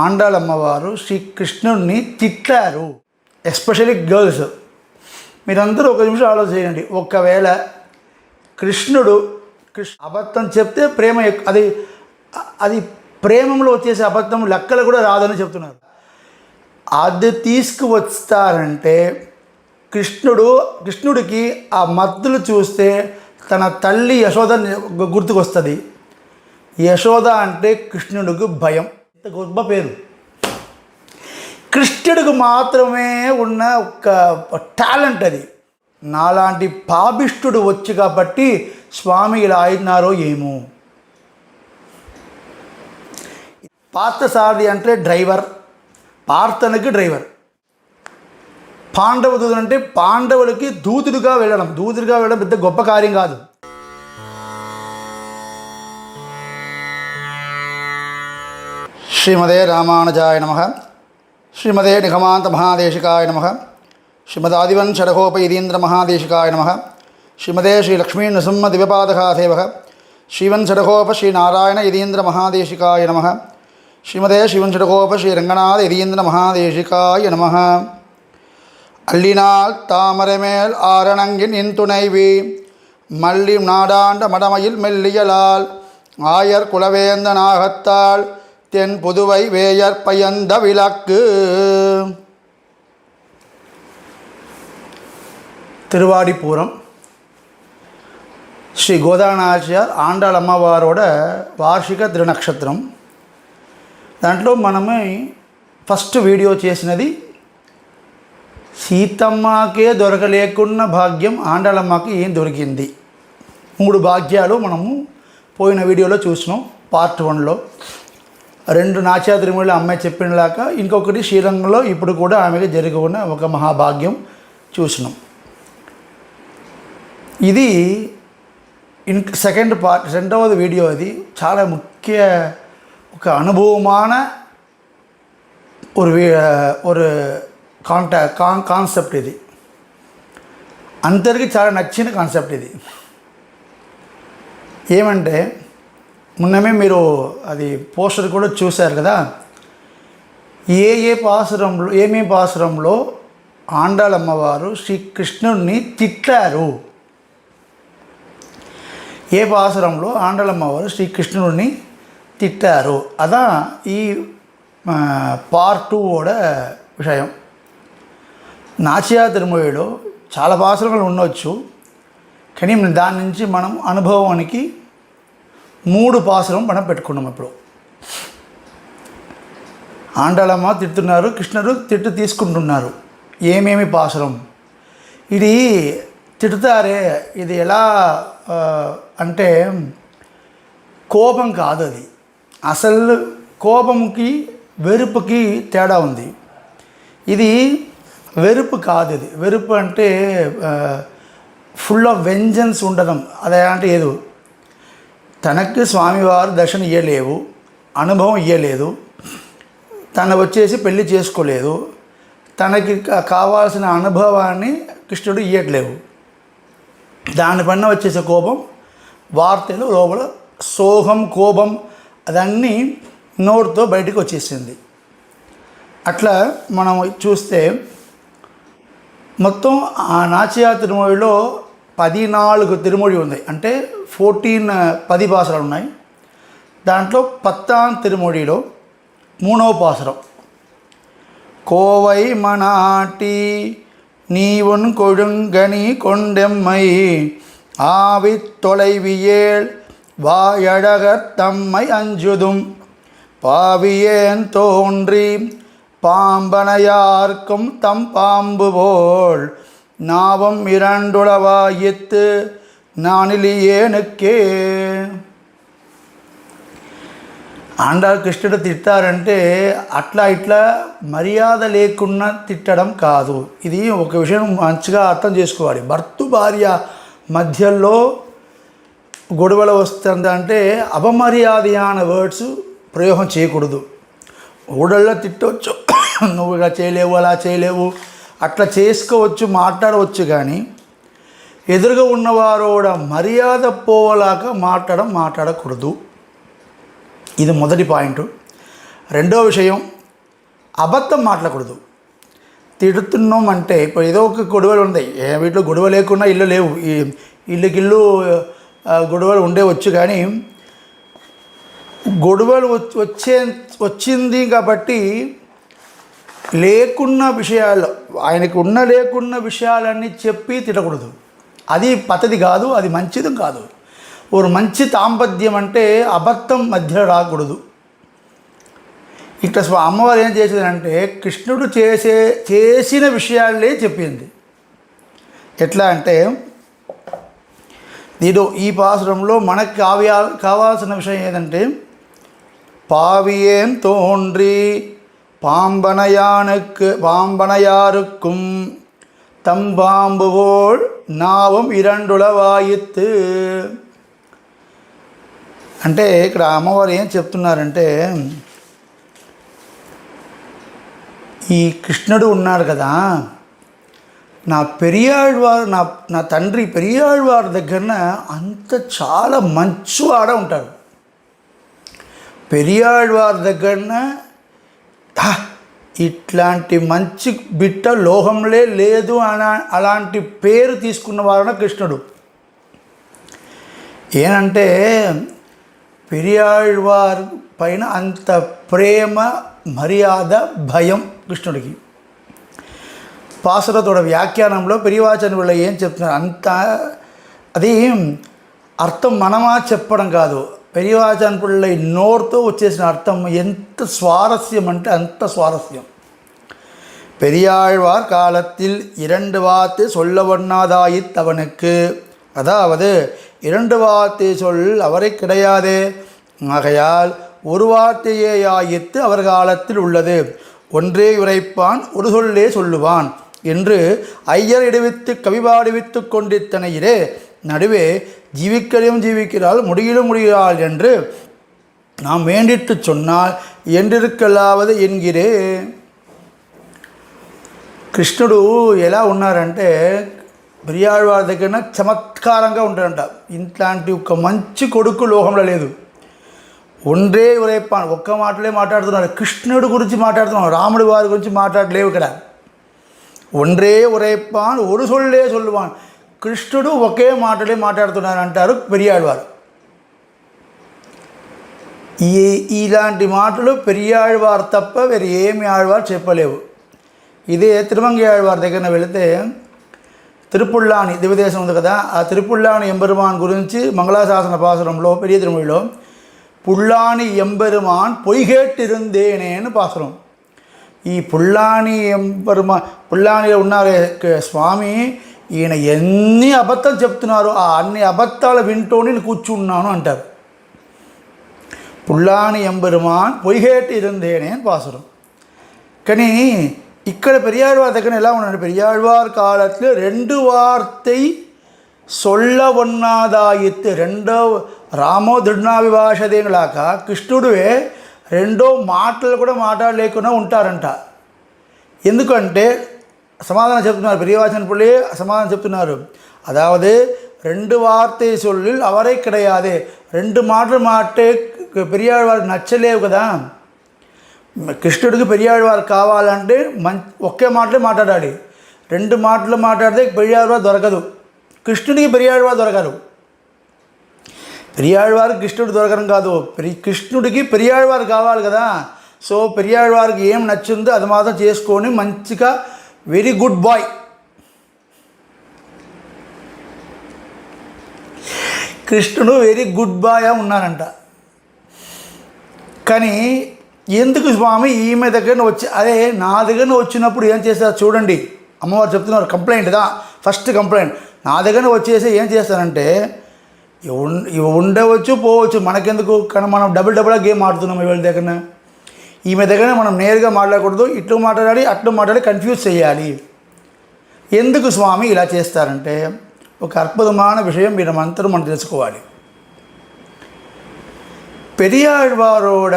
ఆండాళమ్మవారు శ్రీకృష్ణుడిని తిట్టారు. Especially girls. మీరందరూ ఒక నిమిషం ఆలోచన చేయండి. ఒకవేళ కృష్ణుడు అబద్ధం చెప్తే ప్రేమ అది అది ప్రేమంలో వచ్చేసే అబద్ధం లెక్కలు కూడా రాదని చెప్తున్నారు. అది తీసుకువస్తారంటే కృష్ణుడికి ఆ మద్దులు చూస్తే తన తల్లి యశోద గుర్తుకొస్తుంది. యశోద అంటే కృష్ణుడికి భయం. ఇంత గొప్ప పేరు. కృష్ణుడికి మాత్రమే ఉన్న ఒక టాలెంట్ అది. నాలాంటి పాపిష్టుడు వచ్చి కాబట్టి స్వామి ఇలా అయినారో ఏమో. పార్థసారథి అంటే డ్రైవర్, పార్థనకి డ్రైవర్. పాండవ దూతుడు అంటే పాండవులకి దూతుడుగా వెళ్ళడం పెద్ద గొప్ప కార్యం కాదు. శ్రీమదే రామానుజాయ నమః. శ్రీమదే నిగమాంత మహాదేశికాయ నమః. శ్రీమదాదివన్ షడకోపయదీంద్ర మహాదేశికాయ నమః. శ్రీమదే శ్రీ లక్ష్మీ నృసింహ దివ్యపాదకాసేవక శ్రీవన్ షడకోప శ్రీ నారాయణ యదీంద్ర మహాదేశికాయ నమః. శ్రీమదే శివన్ షడకోప శ్రీ రంగనాథ యదీంద్ర మహాదేశికాయ నమః. அள்ளினால் தாமரை மேல் ஆரணங்கின் இன் துணைவி மல்லி நாடாண்ட மடமையில் மெல்லியலால் ஆயர் குலவேந்த நாகத்தால் தென் புதுவை வேயர் பயந்த விளக்கு. திருவாடிபுரம் ஸ்ரீ கோதாநாச்சியார் ఆండాళ్ అమ్మవారోட వార్షిక త్రినక్షత్రం. దాంట్లో మనమే ఫస్ట్ వీడియో చేసినది సీతమ్మకే దొరకలేకున్న భాగ్యం ఆండాళమ్మకి ఏం దొరికింది. 3 భాగ్యాలు మనము పోయిన వీడియోలో చూసినాం. పార్ట్ 1లో 2 నాట్య తిరుమల అమ్మాయి చెప్పినలాగా ఇంకొకటి శ్రీరంగంలో ఇప్పుడు కూడా ఆమెకి జరిగి ఉన్న ఒక మహాభాగ్యం చూసినాం. ఇది సెకండ్ పార్ట్, 2వ వీడియో. అది చాలా ముఖ్య ఒక అనుభవமான ஒரு కాన్సెప్ట్. ఇది అందరికీ చాలా నచ్చిన కాన్సెప్ట్. ఇది ఏమంటే మొన్నమే మీరు అది పోస్టర్ కూడా చూశారు కదా. ఏమేమి పాసురంలో ఆండాళ్ అమ్మవారు శ్రీకృష్ణుడిని తిట్టారు. ఏ పాసురంలో ఆండాళ్ అమ్మవారు శ్రీకృష్ణుడిని తిట్టారు. అదా ఈ పార్ట్ 2ఓட విషయం. నాట్య తిరుమలలో చాలా పాసురములు ఉండవచ్చు, కానీ దాని నుంచి మనం అనుభవానికి 3 పాసురం మనం పెట్టుకున్నాం. ఇప్పుడు ఆండాళమ్మ తిడుతున్నారు, కృష్ణుడు తిట్టు తీసుకుంటున్నారు. ఏమేమి పాసురం ఇది తిడుతారే. ఇది ఎలా అంటే కోపం కాదు. అది అసలు కోపంకి వెరుపుకి తేడా ఉంది. ఇది వెరుపు కాదు. ఇది వెరుపు అంటే ఫుల్ ఆఫ్ వెంజన్స్ ఉండడం. అదే అంటే ఏదో తనకి స్వామివారు దర్శనం ఇవ్వలేవు, అనుభవం ఇవ్వలేదు, తను వచ్చేసి పెళ్లి చేసుకోలేదు, తనకి కావాల్సిన అనుభవాన్ని కృష్ణుడు ఇవ్వట్లేవు. దానిపైన వచ్చేసే కోపం వార్తలు లోపల సోహం కోపం అదన్నీ నోటితో బయటకు వచ్చేసింది. అట్లా మనం చూస్తే మొత్తం ఆ నాట్య తిరుమలలో 14 తిరుమొഴి ఉంది. అంటే 10 పాసురాలు ఉన్నాయి. దాంట్లో 10వ తిరుమొழிలో 3వ పాసురం కోవై మనాటి நீவன் கொழுங்கனி கொண்டெம்மை ஆவி தொலைவியேள் வாயழகர் தம்மை அஞ்சுதும் பாவியேன் தோன்றி பாம்பனையார்க்கும் தம் பாம்பு போல் நாவம் இரண்டுளவாயித்து నానిలియేనకే. ఆండాళ్ కృష్ణుడు తిట్టారంటే అట్లా ఇట్లా మర్యాద లేకుండా తిట్టడం కాదు. ఇది ఒక విషయం మంచిగా అర్థం చేసుకోవాలి. భర్త భార్య మధ్యలో గొడవలు వస్తుందంటే అపమర్యాదயான వర్డ్స్ ప్రయోగం చేయకూడదు. ఊళ్ళల్లో తిట్టవచ్చు, నువ్వు ఇలా చేయలేవు, అలా చేయలేవు, అట్లా చేసుకోవచ్చు, మాట్లాడవచ్చు. కానీ ఎదురుగా ఉన్నవారు కూడా మర్యాద పోవలాగా మాట్లాడకూడదు. ఇది మొదటి పాయింట్. రెండో విషయం, అబద్ధం మాట్లాడకూడదు. తిడుతున్నాం అంటే ఇప్పుడు ఏదో ఒక గొడవలు ఉన్నాయి, వీటిలో గొడవ లేకుండా ఇల్లు లేవు, ఈ ఇల్లుకిల్లు గొడవలు ఉండేవచ్చు. కానీ గొడవలు వచ్చింది కాబట్టి లేకున్న విషయాలు, ఆయనకు లేకున్న విషయాలన్నీ చెప్పి తిట్టకూడదు. అది పద్ధతి కాదు, అది మంచిది కాదు. ఒక మంచి దాంపత్యం అంటే అబద్ధం మధ్యలో రాకూడదు. ఇక్కడ అమ్మవారు ఏం చేసేదంటే కృష్ణుడు చేసిన విషయాలే చెప్పింది. ఎట్లా అంటే ఈ పాసురంలో మనకు కావాల్సిన విషయం ఏదంటే, பாவியேன் தோன்றி பாம்பனையாருக்கும் தம்பாம்புவோள் నావం ఇరండులవాయిత్తు. అంటే ఇక్కడ అమ్మవారు ఏం చెప్తున్నారంటే, ఈ కృష్ణుడు ఉన్నాడు కదా, నా పెరియాళ్వారు నా తండ్రి పెరియాళ్వారి దగ్గర అంత చాలా మంచివాడ ఉంటాడు. పెరియాళ్వారి దగ్గర ఇట్లాంటి మంచి బిట్ట లోహంలే లేదు అలాంటి పేరు తీసుకున్నవారన కృష్ణుడు. ఏనంటే పెరియాళ్వారి పైన అంత ప్రేమ, మర్యాద, భయం కృష్ణుడికి. పాసురతోడ వ్యాఖ్యానంలో పెరియవాచన వల్ల ఏం చెప్తున్నారు అంత, అది అర్థం మనమా చెప్పడం కాదు, பெரியவாச்சான் பிள்ளை நோர்த்தோ వచ్చేసిన అర్థం ఎంత స్వారస్యం అంటే అంత స్వారస్యం. பெரியாழ்வார் காலத்தில் 2 வார்த்தை சொல்ல ஒண்ணாதாயித் அவனுக்கு, அதாவது 2 வார்த்தை சொல் அவரை கிடையாது, ஆகையால் ஒரு வார்த்தையே ஆயித்து அவர் காலத்தில் உள்ளது, ஒன்றே உரைப்பான் ஒரு சொல்லே சொல்லுவான் என்று ஐயர் இடுவித்து கவிபாடுவித்து கொண்டித்தனையிலே நடுவே ஜீவிக்கிறாள் முடிகிறாள் என்று நாம் வேண்டிட்டு சொன்னால் என்றிருக்கலாவது ఎన్గిరే. కృష్ణుడు ఎలా ఉన్నారంటే పెరియాళ్వారి దగ్గర చమత్కారంగా ఉంటాడంట. ఇట్లాంటి ఒక మంచి కొడుకు లోకంలో లేదు. ఒండ్రే ఉరైపాన్, ఒక్క మాటలే మాట్లాడుతున్నారు. కృష్ణుడు గురించి మాట్లాడుతున్నాం, రాముడి వారి గురించి మాట్లాడలేవు ఇక్కడ. ఒండ్రే ఉరైపాన్ ஒரு சொல்லே சொல்லுவான், కృష్ణుడు ఒకే మాటలే మాట్లాడుతున్నారు అంటారు పెరియాళ్వారు. ఇలాంటి మాటలు పెరియాళ్వారు తప్ప వేరే ఏమి ఆళ్వారు చెప్పలేవు. ఇదే తిరుమంగి ఆళ్వారి దగ్గర వెళితే తిరుపుళ్ళాని దివ్యదేశం ఉంది కదా, ఆ తిరుపుళ్ళాని ఎంబెరుమాన్ గురించి మంగళాశాసన పాసురంలో పెరియ తిరుమొழிలో పుళ్ళాని ఎంబెరుమాన్ పొయ్యిగేట్టిరుందేనే అని పాసురం. ఈ పుళ్ళాని పుళ్ళానిలో ఉన్నారే స్వామి, ఈయన ఎన్ని అబద్ధాలు చెప్తున్నారో ఆ అన్ని అబద్ధాలు వింటూ నేను కూర్చున్నాను అంటారు. పుళ్ళాని ఎంబెరుమాన్ పొయ్యిగేట్టి ఇరుందేనే అని పాసురం. కానీ ఇక్కడ పెరియాళ్వార్ దగ్గర ఎలా ఉన్నాడు, పెరియాళ్వార్ కాలத்தில் 2 వార్த்தை சொல்ல ஒண்ணாதாயித்து, రెండో రామో దృఢ్నావిభాషదేలాక కృష్ణుడే రెండో మాటలు కూడా మాట్లాడలేకుండా ఉంటారంట. ఎందుకంటే సమాధానం చెప్తున్నారు, పెరియవాచన పుள்ளி సమాధానం చెప్తున్నారు. అదావదు 2 వార్த்தை சொல்லில் அவரை கிடையாது, 2 మాటలు మాటే పెరియాళ్వారికి నచ్చలేవు కదా. కృష్ణుడికి పెరియాళ్వారు కావాలంటే ఒకే మాటలే మాట్లాడాలి. 2 మాటలు మాట్లాడితే పెరియాళ్వారు దొరకదు, కృష్ణుడికి పెరియాళ్వారు దొరకరు. పెరియాళ్వారికి కృష్ణుడు దొరకడం కాదు, కృష్ణుడికి పెరియాళ్వారు కావాలి కదా. సో పెరియాళ్వారికి ఏం నచ్చిందో అది మాత్రం చేసుకొని మంచిగా వెరీ గుడ్ బాయ్. కృష్ణుడు వెరీ గుడ్ బాయ్ ఉన్నారంట. కానీ ఎందుకు స్వామి ఈమె దగ్గర వచ్చి, అదే నా దగ్గర వచ్చినప్పుడు ఏం చేస్తారు చూడండి, అమ్మవారు చెప్తున్నారు కంప్లైంట్గా, ఫస్ట్ కంప్లైంట్ నా దగ్గర వచ్చేసి ఏం చేస్తారంటే ఉండవచ్చు పోవచ్చు మనకెందుకు, కానీ మనం డబుల్గా గేమ్ ఆడుతున్నాం వీళ్ళ దగ్గర. ఈమె దగ్గర మనం నేరుగా మాట్లాడకూడదు, ఇట్లు మాట్లాడాలి అట్లు మాట్లాడి కన్ఫ్యూజ్ చేయాలి. ఎందుకు స్వామి ఇలా చేస్తారంటే ఒక అద్భుతమైన విషయం మీరందరూ మనం తెలుసుకోవాలి. పెరియాళ్వారోడ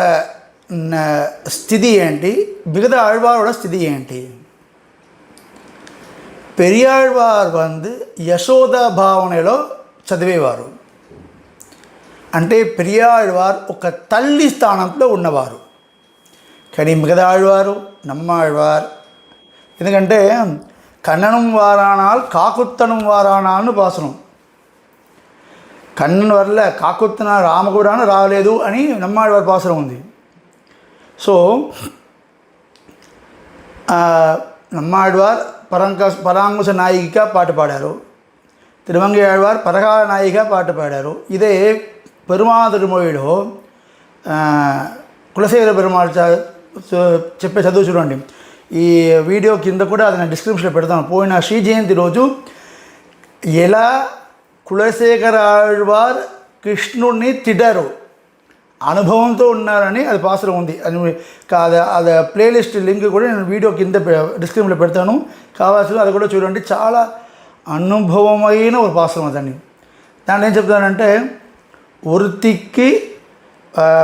స్థితి ఏంటి, మిగతా ఆళ్వారోడ స్థితి ఏంటి? పెరియాళ్వార్ యశోద భావనలో చదివేవారు. అంటే పెరియాళ్వార్ ఒక తల్లి స్థానంలో ఉన్నవారు. కానీ మిగతా ఆళ్వారు నమ్మాళ్వార్ ఎందుకంటే కన్ననం వారాణాలు కాకుత్తనం వారాణాలను పాసనం. కన్నన్ వల్ల కాకుత్తన రామగుడాను రాలేదు అని నమ్మాళ్వారి పాసనం ఉంది. సో నమ్మాళ్వార్ పరాంకుశ నాయికగా పాట పాడారు. తిరుమంగై ఆళ్వార్ పరకాల నాయికగా పాట పాడారు. ఇదే పెరుమాదిరుమొഴിలో కులశేఖర పెరుమాళ్ చెప్పే చదువు చూడండి. ఈ వీడియో కింద కూడా అది నేను డిస్క్రిప్షన్లో పెడతాను. పోయిన శ్రీ జయంతి రోజు ఎలా కులశేఖర ఆళ్వార్ కృష్ణుడిని తిట్టారు, అనుభవంతో ఉన్నారని అది పాసరం ఉంది. అది ప్లేలిస్ట్ లింక్ కూడా నేను వీడియో కింద డిస్క్రిప్షన్లో పెడతాను, కావాల్సిన అది కూడా చూడండి. చాలా అనుభవమైన ఒక పాసరం అదండి. దాంట్లో ఏం చెప్తానంటే ఒరుతికి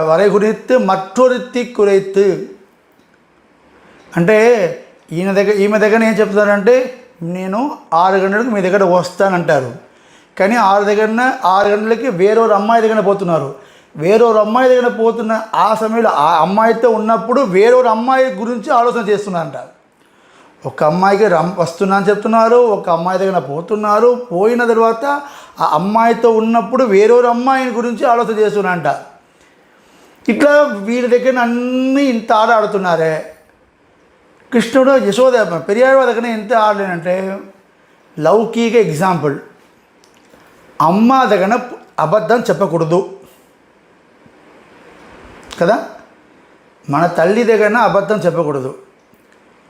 వரை గురిత్తు మற்றொருத்தி కురైత్తు అంటే ఈమె దగ్గర ఏం చెప్తానంటే నేను 6 గంటలకు మీ దగ్గర వస్తానంటారు. కానీ 6 గంటలకి వేరొక అమ్మాయి దగ్గర పోతున్నారు. వేరొక అమ్మాయి దగ్గర పోతున్న ఆ సమయంలో ఆ అమ్మాయితో ఉన్నప్పుడు వేరొక అమ్మాయి గురించి ఆలోచన చేస్తున్నారంట. ఒక అమ్మాయికి వస్తున్నా అని చెప్తున్నారు, ఒక అమ్మాయి దగ్గర పోతున్నారు. పోయిన తర్వాత ఆ అమ్మాయితో ఉన్నప్పుడు వేరొక అమ్మాయి గురించి ఆలోచన చేస్తున్నారంట. ఇట్లా వీరి దగ్గర అన్నీ ఇంత ఆడుతున్నారే. కృష్ణుడు యశోద పెరియాళ్వారి దగ్గర ఎంత ఆడలేనంటే లౌకిక ఎగ్జాంపుల్. అమ్మ దగ్గర అబద్ధం చెప్పకూడదు కదా, మన తల్లి దగ్గర అబద్ధం చెప్పకూడదు.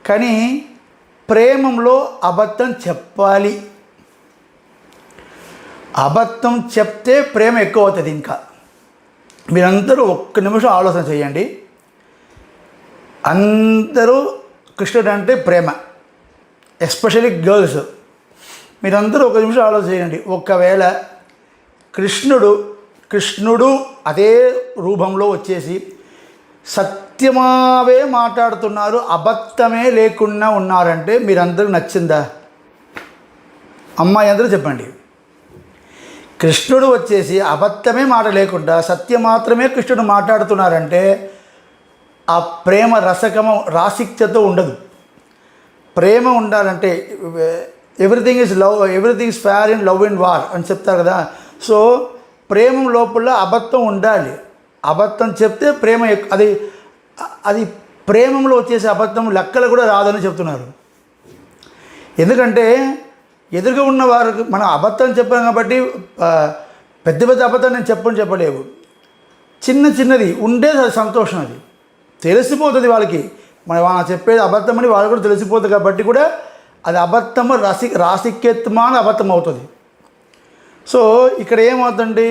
కానీ ప్రేమంలో అబద్ధం చెప్పాలి. అబద్ధం చెప్తే ప్రేమ ఎక్కువ అవుతుంది. ఇంకా మీరందరూ ఒక్క నిమిషం ఆలోచన చేయండి. అందరూ కృష్ణుడు అంటే ప్రేమ, ఎస్పెషల్లీ గర్ల్స్. మీరందరూ ఒక నిమిషం ఆలోచన చేయండి. ఒకవేళ కృష్ణుడు అదే రూపంలో వచ్చేసి సత్యమావే మాట్లాడుతున్నారు, అబద్ధమే లేకుండా ఉన్నారంటే మీరందరికి నచ్చిందా? అమ్మాయి అందరూ చెప్పండి. కృష్ణుడు వచ్చేసి అబద్ధమే మాట లేకుండా సత్యం మాత్రమే కృష్ణుడు మాట్లాడుతున్నారంటే ఆ ప్రేమ రాసిక్యతో ఉండదు. ప్రేమ ఉండాలంటే everything is love, everything is fair in love and war అని చెప్తారు కదా. సో ప్రేమ లోపల అబద్ధం ఉండాలి. అబద్ధం చెప్తే ప్రేమ అది ప్రేమంలో వచ్చేసి అబద్ధం లెక్కలు కూడా రాదని చెప్తున్నారు. ఎందుకంటే ఎదురుగా ఉన్న వారికి మనం అబద్ధం చెప్పాం కాబట్టి పెద్ద అబద్ధం నేను చెప్పలేవు. చిన్నది ఉండేది అది సంతోషం, అది తెలిసిపోతుంది వాళ్ళకి. మనం చెప్పేది అబద్ధం అని వాళ్ళు కూడా తెలిసిపోతుంది కాబట్టి కూడా అది అబద్ధము రాసిక్యత్మాన అబద్ధం అవుతుంది. సో ఇక్కడ ఏమవుతుంది,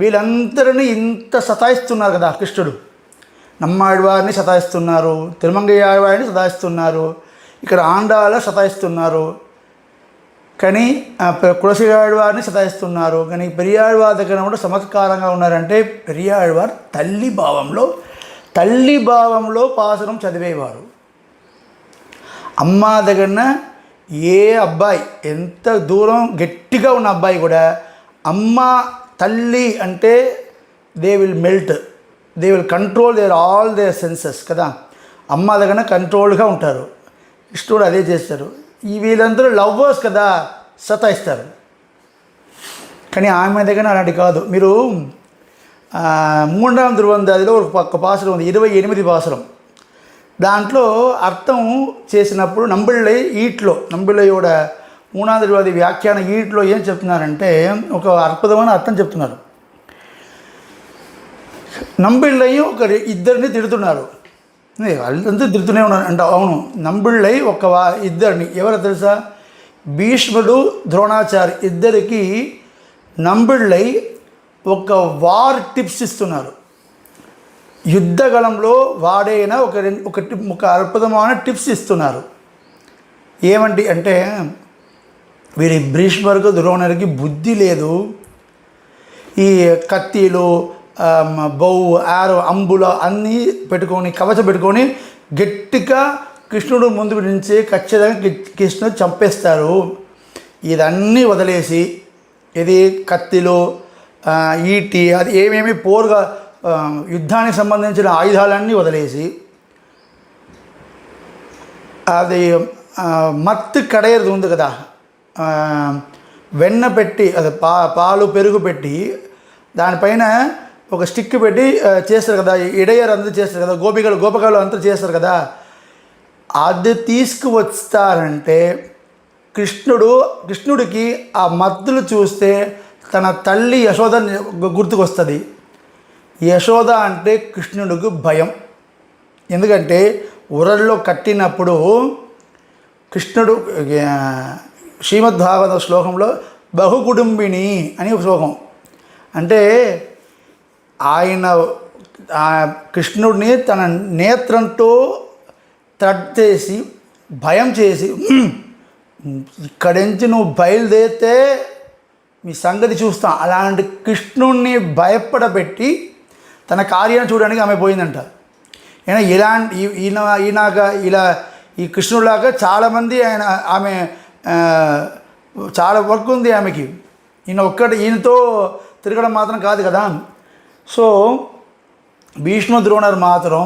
వీళ్ళందరినీ ఇంత సతాయిస్తున్నారు కదా కృష్ణుడు. నమ్మాళ్వారిని సతాయిస్తున్నారు, తిరుమంగై ఆళ్వారిని సతాయిస్తున్నారు, ఇక్కడ ఆండాల సతాయిస్తున్నారు, కానీ కులశేఖర ఆళ్వారిని సతాయిస్తున్నారు. కానీ పెరియాళ్వారి దగ్గర కూడా చమత్కారంగా ఉన్నారంటే పెరియాళ్వారు తల్లి భావంలో పాసరం చదివేవారు. అమ్మ దగ్గర ఏ అబ్బాయి ఎంత దూరం గట్టిగా ఉన్న అబ్బాయి కూడా అమ్మ తల్లి అంటే they will melt, they will control all their senses కదా. అమ్మ దగ్గర కంట్రోల్గా ఉంటారు. కృష్ణుడు అదే చేస్తారు. వీళ్ళందరూ లవ్వర్స్ కదా, సతాయిస్తారు. కానీ ఆమె దగ్గర అలాంటి కాదు. మీరు 3వ ధృవందాదిలో ఒక పాసురం ఉంది, 28 పాసురం. దాంట్లో అర్థం చేసినప్పుడు నంబిళ్ళయోడ 3వ ధృవాది వ్యాఖ్యాన ఈట్లో ఏం చెప్తున్నారంటే ఒక అద్భుతమైన అర్థం చెప్తున్నారు. నంబిళ్ళయ్య ఇద్దరిని తిడుతున్నారు, వాళ్ళంతా తిడుతూనే ఉన్నారు అంట. అవును, నంబిళ్ళై ఇద్దరిని ఎవరో తెలుసా? భీష్ముడు ద్రోణాచారి ఇద్దరికి నంబిళ్ళై వార్ టిప్స్ ఇస్తున్నారు. యుద్ధగళంలో వాడైన ఒక అద్భుతమైన టిప్స్ ఇస్తున్నారు. ఏమండి అంటే వీరి భీష్ముడికి ద్రోణుడికి బుద్ధి లేదు. ఈ కత్తిలు ఆరో అంబుల అన్నీ పెట్టుకొని కవచం పెట్టుకొని గట్టిగా కృష్ణుడు ముందుకు నుంచి ఖచ్చితంగా కృష్ణుడు చంపేస్తారు. ఇదన్నీ వదిలేసి ఇది కత్తిలో ఈటి అది ఏమేమి పోరుగా యుద్ధానికి సంబంధించిన ఆయుధాలన్నీ వదిలేసి అది మత్తు కడేది ఉంది కదా, వెన్న పెట్టి అది పాలు పెరుగు పెట్టి దానిపైన ఒక స్టిక్ పెట్టి చేస్తారు కదా, ఇడయర్ అంతా చేస్తారు కదా, గోపికలు అంతా చేస్తారు కదా, అది తీసుకువస్తారంటే కృష్ణుడికి ఆ మత్తులు చూస్తే తన తల్లి యశోద గుర్తుకొస్తుంది. యశోద అంటే కృష్ణుడికి భయం. ఎందుకంటే ఉరల్లో కట్టినప్పుడు కృష్ణుడు శ్రీమద్భాగవత శ్లోకంలో బహుకుటుంబిని అని ఒక శ్లోకం, అంటే ఆయన కృష్ణుడిని తన నేత్రంతో తట్టేసి భయం చేసి, ఇక్కడి నుంచి నువ్వు బయలుదేరితే మీ సంగతి చూస్తాం, అలాంటి కృష్ణుడిని భయపడబెట్టి తన కార్యాన్ని చూడడానికి ఆమె పోయిందంట. ఇలా ఈ కృష్ణుడిలాగా చాలామంది ఆమె చాలా వర్క్ ఉంది ఆమెకి. ఈయనతో తిరగడం మాత్రం కాదు కదా. సో భీష్మ ద్రోణుడు మాత్రం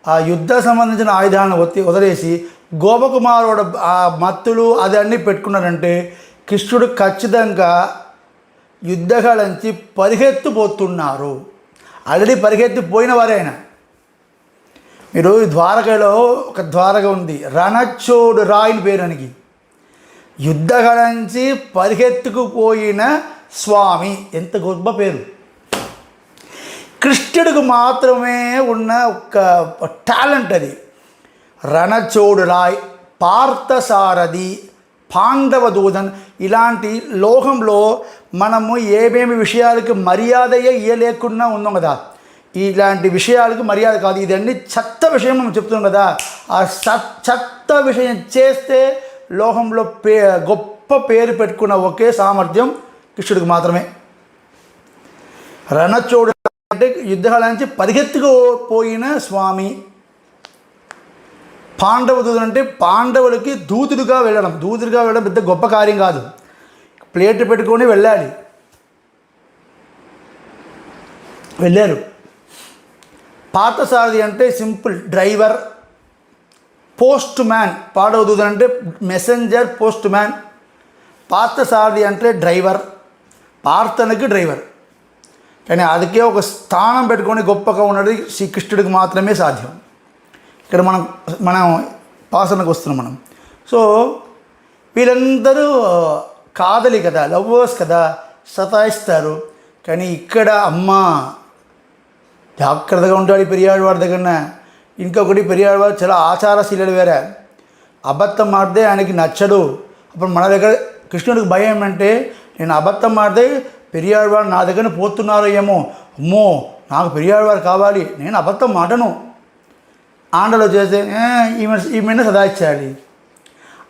ఆ యుద్ధ సంబంధించిన ఆయుధాలను వదిలేసి గోపకుమారుడు ఆ మత్తులు అది అన్నీ పెట్టుకున్నారంటే కృష్ణుడు ఖచ్చితంగా యుద్ధగాలంచి పరిగెత్తిపోతున్నారు. ఆల్రెడీ పరిగెత్తిపోయిన వారే ఆయన. మీరు ద్వారకలో ఒక ద్వారక ఉంది, రణచోడు రాయిని పేరునికి, యుద్ధగాలంచి పరిగెత్తుకుపోయిన స్వామి, ఎంత గొప్ప పేరు. కృష్ణుడికి మాత్రమే ఉన్న ఒక టాలెంట్ అది. రణచోడు రాయ్, పార్థసారథి, పాండవ దూదన్, ఇలాంటి లోకంలో మనము ఏమేమి విషయాలకి మర్యాదయే ఇయ్యలేకుండా ఉన్నాం కదా, ఇలాంటి విషయాలకు మర్యాద కాదు, ఇదన్నీ చెత్త విషయం మనం చెప్తున్నాం కదా. ఆ చెత్త విషయం చేస్తే లోకంలో గొప్ప పేరు పెట్టుకున్న ఒకే సామర్థ్యం కృష్ణుడికి మాత్రమే. రణచోడు అంటే యుద్ధాల నుంచి పరిగెత్తుకుపోయిన స్వామి. పాండవ దూతుడు అంటే పాండవులకి దూతుడుగా వెళ్ళడం పెద్ద గొప్ప కార్యం కాదు, ప్లేట్ పెట్టుకొని వెళ్ళారు. పార్థసారథి అంటే సింపుల్ డ్రైవర్. పోస్ట్ మ్యాన్, పాండవ దూతుడు అంటే మెసెంజర్, పోస్ట్ మ్యాన్. పార్థసారథి అంటే డ్రైవర్, పార్థనకి డ్రైవర్. కానీ అదికే ఒక స్థానం పెట్టుకొని గొప్పగా ఉన్నది శ్రీకృష్ణుడికి మాత్రమే సాధ్యం. ఇక్కడ మనం పాసనకు వస్తున్నాం మనం. సో వీళ్ళందరూ కాదలి కదా, లవ్వర్స్ కదా, సతాయిస్తారు. కానీ ఇక్కడ అమ్మ జాగ్రత్తగా ఉంటాడు పెరియాడవాడి దగ్గర. ఇంకొకటి పెరియాడవాడు చాలా ఆచారశీలడు వేరే, అబద్ధం మాడితే ఆయనకి నచ్చడు. అప్పుడు మన దగ్గర కృష్ణుడికి భయం ఏమంటే, నేను అబద్ధం మాడితే పెరియాడవాడు నా దగ్గర పోతున్నారో ఏమో, అమ్మో నాకు పెరియాడవాడు కావాలి, నేను అబద్ధం మాటను. ఆండలో చేస్తే ఈమెను సదాయించాలి.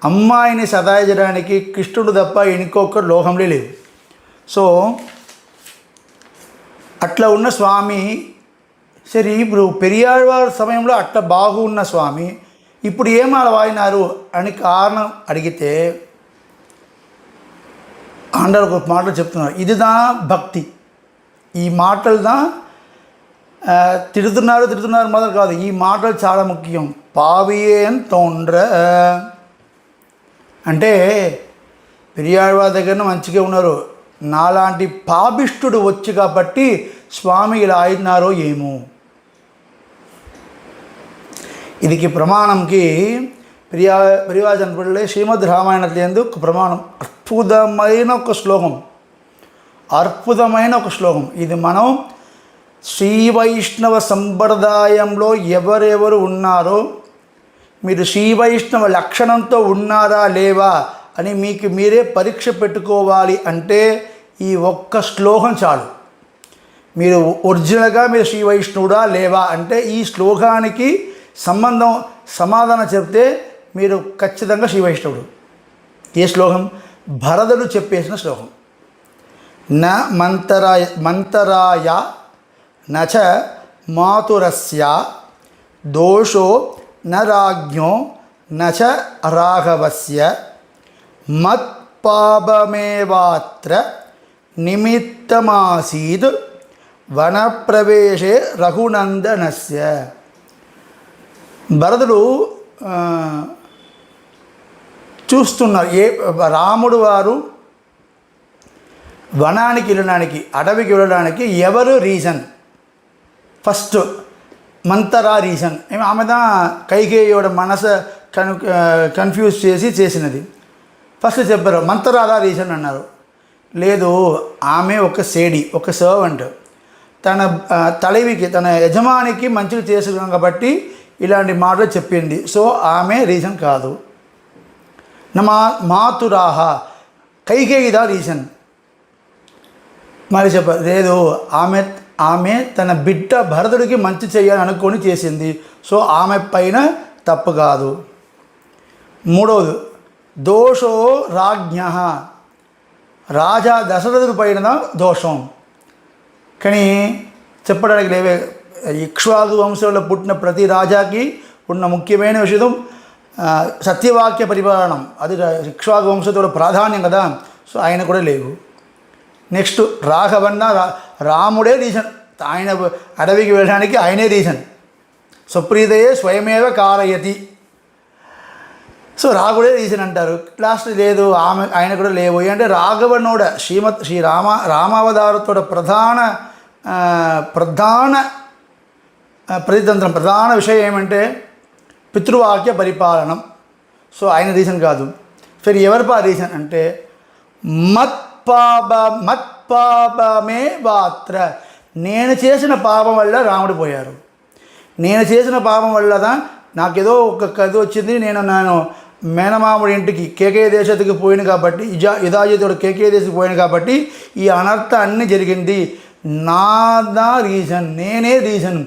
అమ్మాయిని సదాయించడానికి కృష్ణుడు తప్ప ఇంకొక లోకంలో లేదు. సో అట్లా ఉన్న స్వామి, సరే ఇప్పుడు పెరియాళ్వారి సమయంలో అట్లా బాగున్న స్వామి ఇప్పుడు ఏం అలా వాయినారు అని కారణం అడిగితే ఆండలు ఒక మాటలు చెప్తున్నారు. ఇదిదా భక్తి. ఈ మాటలుదా తిడుతున్నారు మొదలు కాదు, ఈ మాటలు చాలా ముఖ్యం. పావియేన్ తోండ్ర అంటే పెరియాళ్వారి దగ్గర మంచిగా ఉన్నారు, నాలాంటి పాపిష్టుడు వచ్చి కాబట్టి స్వామి ఇలా అయినారో ఏమో. ఇదికి ప్రమాణంకి పెరియాజనపల్లి శ్రీమద్ రామాయణంలో ఒక ప్రమాణం, అద్భుతమైన ఒక శ్లోకం. ఇది మనం శ్రీ వైష్ణవ సంప్రదాయంలో ఎవరెవరు ఉన్నారో, మీరు శ్రీ వైష్ణవ లక్షణంతో ఉన్నారా లేవా అని మీకు మీరే పరీక్ష పెట్టుకోవాలి. అంటే ఈ ఒక్క శ్లోకం చాలు. మీరు ఒరిజినల్గా మీరు శ్రీ వైష్ణవుడా లేవా అంటే ఈ శ్లోకానికి సమాధానం చెప్తే మీరు ఖచ్చితంగా శ్రీ వైష్ణవుడు. ఏ శ్లోకం? భరతుడు చెప్పేసిన శ్లోకం. న మంతరాయ నచ మాతురస్య దోషో న రాజ్ఞో నచ రాఘవస్య మత్పాపమేవాత్ర నిమిత్తమాసీద్ వనప్రవేశే రఘునందనస్య. భరతుడు చూస్తున్నారు. రాముడు వారు వనానికి వెళ్ళడానికి, అడవికి వెళ్ళడానికి ఎవరు రీజన్? First మంతరా reason. ఆమె దా కైకేయోட మనసు కన్ఫ్యూజ్ చేసినది. ఫస్ట్ చెప్పారు మంతరాదా రీజన్ అన్నారు. లేదు, ఆమె ఒక సేడి, ఒక సర్వెంట్, తన తలవికి తన యజమానికి మంచిగా చేస్తున్నాం కాబట్టి ఇలాంటి మాటలు చెప్పింది. సో ఆమె రీజన్ కాదు. మాతురాహ కైకేయిదా రీజన్. మరి చెప్పారు లేదు, ఆమె తన బిడ్డ భరతుడికి మంచి చేయాలని అనుకొని చేసింది. సో ఆమె పైన తప్పు కాదు. మూడవది దోషో రాజ్ఞ, రాజా దశరథుడి పైన దోషం. కానీ చెప్పడానికి లేవే, ఇక్ష్వాకు వంశంలో పుట్టిన ప్రతి రాజాకి ఉన్న ముఖ్యమైన విషయం సత్యవాక్య పరిపాలనం. అది ఇక్ష్వాకు వంశంతో ప్రాధాన్యం కదా. సో ఆయన కూడా లేవు. నెక్స్ట్ రాఘవన్న, రాముడే రీజన్. ఆయన అడవికి వెళ్ళడానికి ఆయనే రీజన్. సుప్రీతయే స్వయమేవ కారయతి. సో రాఘుడే రీజన్ అంటారు. లాస్ట్ లేదు, ఆయన కూడా లేవు. అంటే రాఘవనోడ శ్రీ రామావతారతోడ ప్రధాన ప్రతితంత్రం, ప్రధాన విషయం ఏమంటే పితృవాక్య పరిపాలనం. సో ఆయన రీజన్ కాదు. సరే ఎవరి రీజన్ అంటే మత్పాపమే వాత్ర, నేను చేసిన పాపం వల్ల రాముడు పోయారు. నేను చేసిన పాపం వల్ల నాకేదో ఒక కథ వచ్చింది. నేను మేనమాముడి ఇంటికి కేకే దేశத்துக்கு పోయిన కాబట్టి, యుధాజితుడు కేకే దేశத்துக்கு పోయిన కాబట్టి ఈ అనర్థం అన్నీ జరిగింది. నాదా రీజన్, నేనే రీజన్.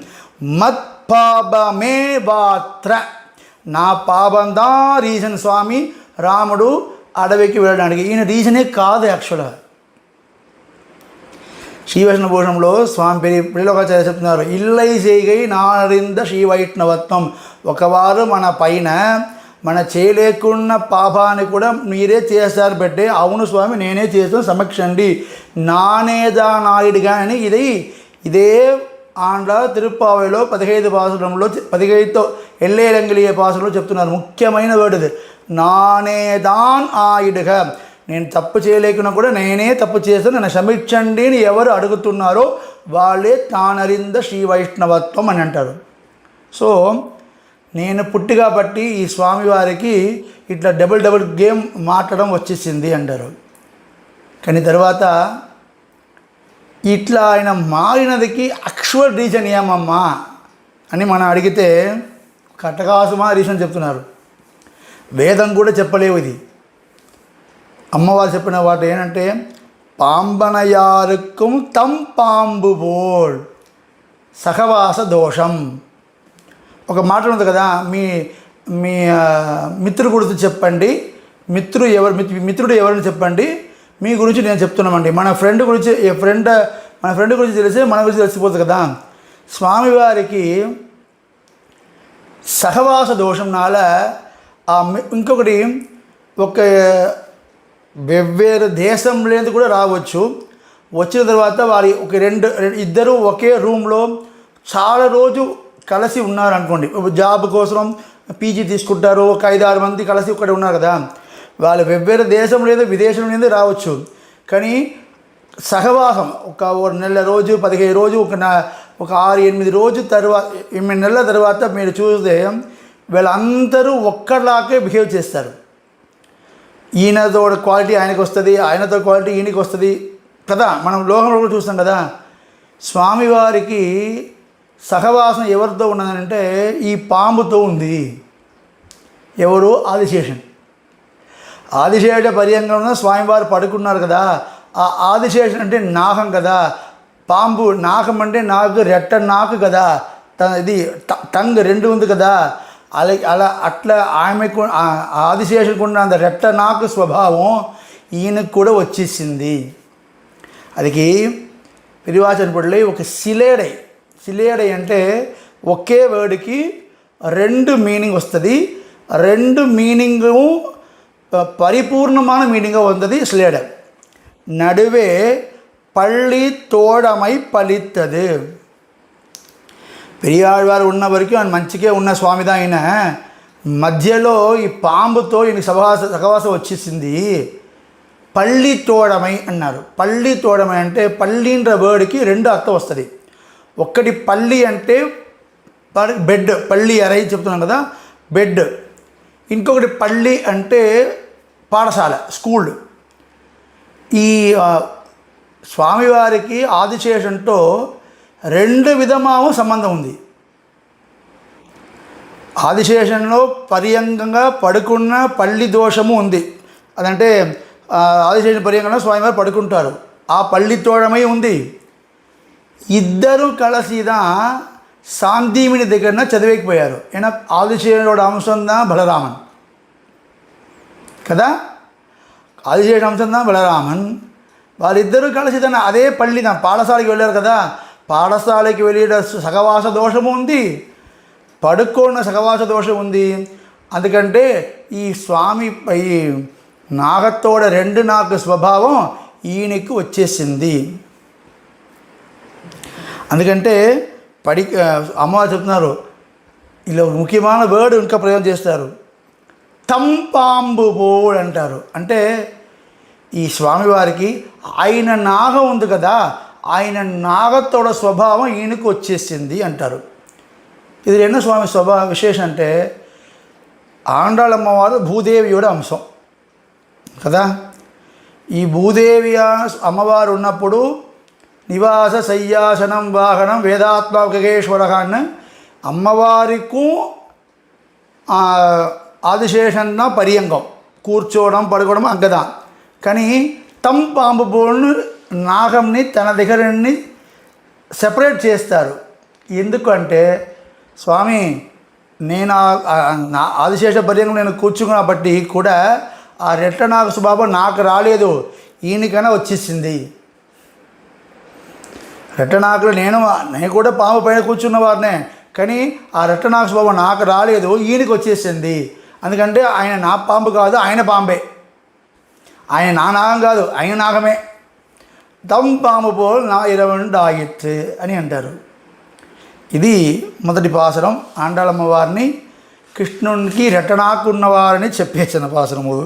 మత్పాపమే వాత్ర, నా పాపందా రీజన్ స్వామి రాముడు అడవికి వెళ్ళడానికి. ఈయన రీజనే కాదు యాక్చువల్గా. శ్రీవైష్ణవభూషణంలో స్వామి పిల్లలోకాచార్య చెప్తున్నారు, ఇల్లై చేయగై నారింద శ్రీ వైష్ణవత్వం. ఒకవారు మన పైన మన చేయలేకున్న పాపాన్ని కూడా మీరే చేస్తారు పెట్టే. అవును స్వామి నేనే చేస్తాను సమక్షండి, నానేదా నాయుడుగా అని ఇదే ఆంధ్ర తిరుప్పావైలో 15 పాసురంలో 15తో ఎల్లేరంగిలియ పాసురంలో చెప్తున్నారు. ముఖ్యమైన వర్డ్ ఇది, నానేదాన్ ఆయుడుగా. నేను తప్పు చేయలేకున్నా కూడా నేనే తప్పు చేస్తాను, నన్ను క్షమించండి అని ఎవరు అడుగుతున్నారో వాళ్ళే తానరింద శ్రీ వైష్ణవత్వం అని అంటారు. సో నేను పుట్టి కాబట్టి ఈ స్వామివారికి ఇట్లా డబుల్ గేమ్ మాట్లాడడం వచ్చేసింది అంటారు. కానీ తర్వాత ఇట్లా ఆయన మారినదికి యాక్చువల్ రీజన్ ఏమమ్మా అని మనం అడిగితే కటకాసుమా రీజన్ చెప్తున్నారు. వేదం కూడా చెప్పలేవు ఇది. అమ్మవారు చెప్పిన వాటి ఏంటంటే పాంబనయారుక్కుం తం పాంబు బోల్ సహవాస దోషం. ఒక మాట ఉంది కదా, మీ మిత్రుడు గురించి చెప్పండి, మిత్రుడు ఎవరిని చెప్పండి, మీ గురించి నేను చెప్తున్నామండి. మన ఫ్రెండ్ గురించి తెలిసి మన గురించి తెలిసిపోతుంది కదా. స్వామివారికి సహవాస దోషంనాల ఇంకొకటి, ఒక వెవ్వేరు దేశంలో కూడా రావచ్చు. వచ్చిన తర్వాత వారి ఇద్దరు ఒకే రూమ్లో చాలా రోజు కలిసి ఉన్నారనుకోండి. జాబ్ కోసం పీజీ తీసుకుంటారు, ఒక 5-6 మంది కలిసి ఇక్కడ ఉన్నారు కదా. వాళ్ళు వెవ్వేరు దేశం లేదు విదేశం లేదు రావచ్చు. కానీ సహవాసం ఒక నెల రోజు 15 రోజు ఒక 6-8 రోజు తర్వాత 8 నెలల తర్వాత మీరు చూస్తే వీళ్ళందరూ ఒక్కలాగే బిహేవ్ చేస్తారు. ఈయనతో క్వాలిటీ ఆయనకు వస్తుంది, ఆయనతో క్వాలిటీ ఈయనకి వస్తుంది కదా. మనం లోకంలో కూడా చూస్తాం కదా. స్వామివారికి సహవాసం ఎవరితో ఉన్నదంటే ఈ పాముతో ఉంది. ఎవరు? ఆదిశేషన్. ఆదిశేష పర్యంగా స్వామివారు పడుకున్నారు కదా. ఆ ఆదిశేషన్ అంటే నాగం కదా. పాంబు నాగం అంటే నాకు రెట్ట నాకు కదా, ఇది టంగ్ 2 ఉంది కదా. అట్లా ఆమెకు ఆదిశేషుకున్న అంత రెట్ట నాకు స్వభావం ఈయనకు కూడా వచ్చేసింది. అదికి పెరివాచనపల్లి ఒక సిలేడై అంటే ఒకే వర్డ్కి 2 మీనింగ్ వస్తుంది. 2 మీనింగు పరిపూర్ణమైన మీనింగ్ ఉంది సిలేడ. నడువే పళ్ళి తోడమై పలిత్తది. పెరియాళ్వారు ఉన్న వరకు ఆయన మంచిగా ఉన్న స్వామిదా. ఆయన మధ్యలో ఈ పాంబుతో ఈయన సహవాసం వచ్చేసింది. పళ్ళి తోడమై అన్నారు. పళ్ళి తోడమై అంటే పల్లిன்ற వర్డ్కి రెండు అర్థం వస్తుంది. ఒక్కటి పల్లి అంటే బెడ్, పల్లి అరై చెప్తున్నాం కదా, బెడ్. ఇంకొకటి పల్లి అంటే పాఠశాల, స్కూల్. ఈ స్వామివారికి ఆదిశేషంతో రెండు విధమావు సంబంధం ఉంది. ఆదిశేషంలో పర్యంకంగా పడుకున్న పల్లి దోషము ఉంది. అదంటే ఆదిశేషం పర్యంకంగా స్వామివారు పడుకుంటారు, ఆ పల్లి తోడమై ఉంది. ఇద్దరు కలిసిదా సాందీమిని దగ్గర చదివేకపోయారు. ఏనా ఆదిశేషుడు అంశందా బలరామన్ కదా, ఆదిశేషుడు అంశందా బలరామన్. వాళ్ళిద్దరూ కలిసి అదే పల్లి పాఠశాలకి వెళ్ళారు కదా, పాఠశాలకి వెళ్ళే సహవాస దోషము ఉంది, పడుకున్న సహవాస దోషం ఉంది. అందుకంటే ఈ స్వామి ఈ నాగతోడ రెండు నాకు స్వభావం ఈయనకి వచ్చేసింది. అందుకంటే అమ్మవారు చెప్తున్నారు, ఇలా ముఖ్యమైన వర్డ్ ఇంకా ప్రయోగం చేస్తారు. తంపాంబు పోడు అంటారు. అంటే ఈ స్వామివారికి ఆయన నాగం ఉంది కదా, ఆయన నాగతోడ స్వభావం ఈయనకు వచ్చేసింది అంటారు. ఇది రెండో స్వామి విశేషం అంటే ఆండాళమ్మవారు భూదేవియుడు అంశం కదా. ఈ భూదేవి అమ్మవారు ఉన్నప్పుడు నివాస శయ్యాసనం వాహనం వేదాత్మకేశ్వర అన్న అమ్మవారికి ఆదిశేషన్న పర్యంగం, కూర్చోవడం పడుకోవడం అంగదా. కానీ పాంబు బోల్ను నాగంని తన దగ్గరని సెపరేట్ చేస్తారు. ఎందుకంటే స్వామి నేను ఆదిశేష పర్యంగం నేను కూర్చుకున్న బట్టి కూడా ఆ రెట్ట నాకు స్వభావం నాకు రాలేదు, ఈయనకైనా వచ్చేసింది. రెట్టనాకులు నేను కూడా పాము పైన కూర్చున్న వారినే, కానీ ఆ రెట్టనాకు స్వభావం నాకు రాలేదు, ఈయనకి వచ్చేసింది. అందుకంటే ఆయన నా పాంపు కాదు, ఆయన పాంబే. ఆయన నా నాగం కాదు, ఆయన నాగమే. పాంబు పోల్ నా ఇరవండాయిత్ అని అంటారు. ఇది మొదటి పాసరం. ఆండాళమ్మ వారిని కృష్ణునికి రెట్టనాకు ఉన్నవారిని చెప్పేసిన పాసరము.